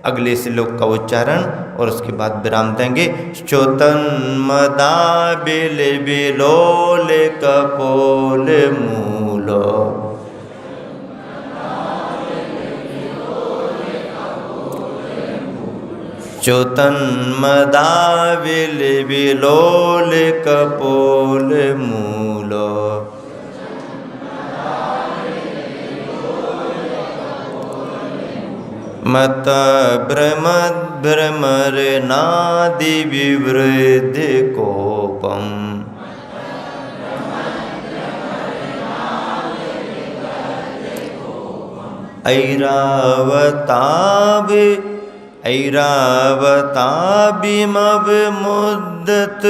अगले श्लोक का उच्चारण और उसके बाद विराम देंगे। च्योतन्मदा बिल बिलोल कपोल मूलो, च्योतन्मदा बिल बिलोल कपोल मूलो, मत भ्रमर नादि विवृद्ध कोपम, ऐरावताभिमव मुद्दत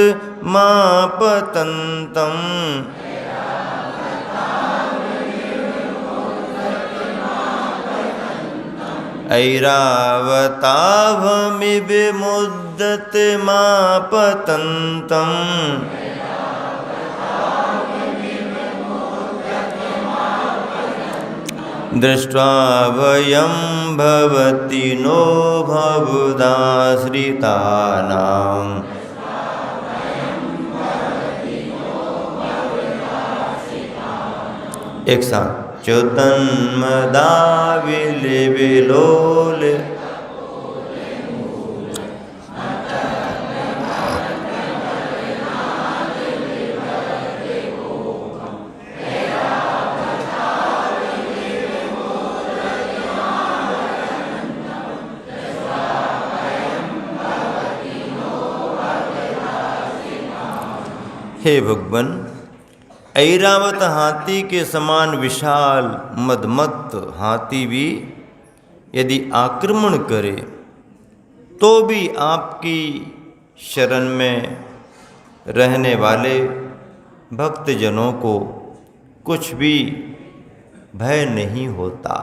मापतंतम, ऐरावताभमिव मुद्दत मापतंतम, दृष्ट्वा वयं भवति नो भवदाश्रितानां, एक साथ च्योतन्मदा बिल बिलोल, हे भगवान, ऐरावत हाथी के समान विशाल मदमत्त हाथी भी यदि आक्रमण करे तो भी आपकी शरण में रहने वाले भक्तजनों को कुछ भी भय नहीं होता।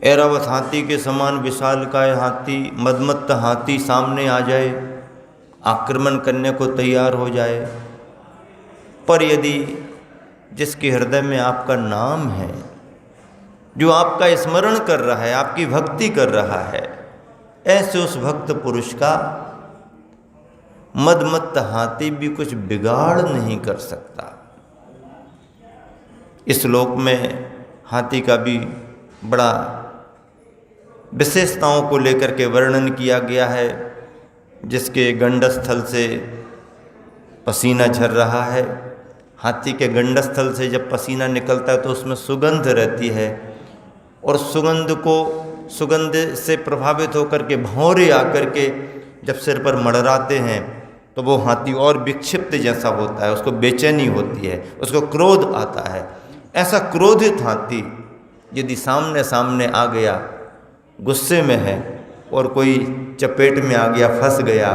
ऐरावत हाथी के समान विशालकाय हाथी, मदमत्त हाथी सामने आ जाए, आक्रमण करने को तैयार हो जाए, पर यदि जिसके हृदय में आपका नाम है, जो आपका स्मरण कर रहा है, आपकी भक्ति कर रहा है, ऐसे उस भक्त पुरुष का मदमत्त हाथी भी कुछ बिगाड़ नहीं कर सकता। इस श्लोक में हाथी का भी बड़ा विशेषताओं को लेकर के वर्णन किया गया है, जिसके गंडस्थल से पसीना झर रहा है। हाथी के गंडस्थल से जब पसीना निकलता है तो उसमें सुगंध रहती है, और सुगंध से प्रभावित होकर के भौरे आकर के जब सिर पर मड़राते हैं तो वो हाथी और विक्षिप्त जैसा होता है, उसको बेचैनी होती है, उसको क्रोध आता है। ऐसा क्रोधित हाथी यदि सामने सामने आ गया, गुस्से में है और कोई चपेट में आ गया, फंस गया,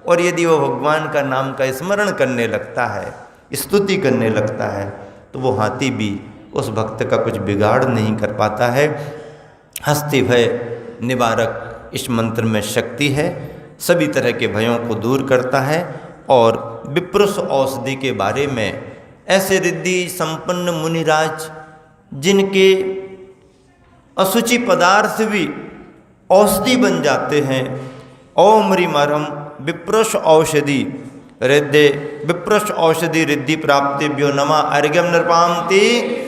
और यदि वो भगवान का नाम का स्मरण करने लगता है, स्तुति करने लगता है, तो वो हाथी भी उस भक्त का कुछ बिगाड़ नहीं कर पाता है। हस्ति भय निवारक इस मंत्र में शक्ति है, सभी तरह के भयों को दूर करता है। और विप्रुष औषधि के बारे में, ऐसे रिद्धि संपन्न मुनिराज जिनके अशुचि पदार्थ भी औषधि बन जाते हैं, ओम ह्रीमरम विप्रुष औषधि रिद्धि, विप्रुष औषधि रिद्धि प्राप्तिभ्यो नमः अर्घ्यम नृपांति